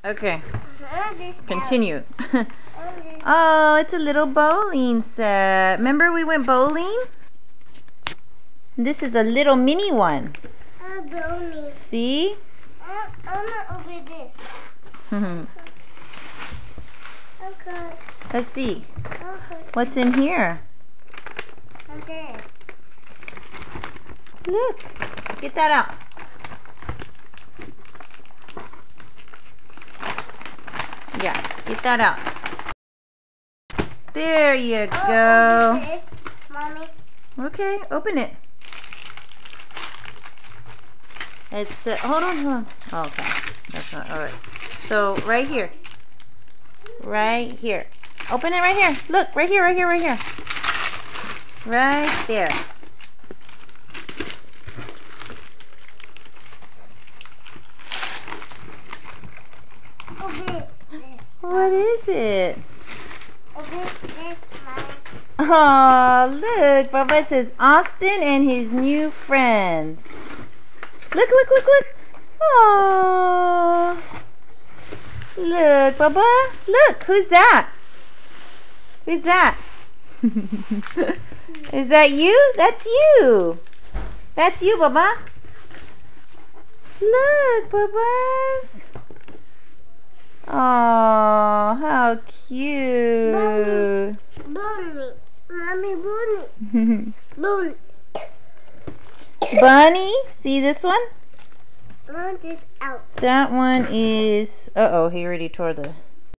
Okay, continue. Oh, it's a little bowling set. Remember we went bowling? This is a little mini one. Bowling. See? I'm gonna open this. Okay. Let's see. Okay. What's in here? Okay. Look. Get that out. Yeah, get that out. There you go. Open this, Mommy. Okay, open it. It's hold on. Oh, okay, that's not all right. So right here, right here. Open it right here. Look, right here, right here, right here. Right there. Open this. What is it? Open this, Mommy. Oh, look, Bubba, it says Austin and his new friends. Look, look, look, look. Oh, look, Bubba. Look, who's that? Who's that? Is that you? That's you. That's you, Bubba. Look, Bubba's. Oh, how cute. Bunny. Mommy, bunny. Bunny. Bunny, see this one? Want this out. That one is, uh-oh, he already tore the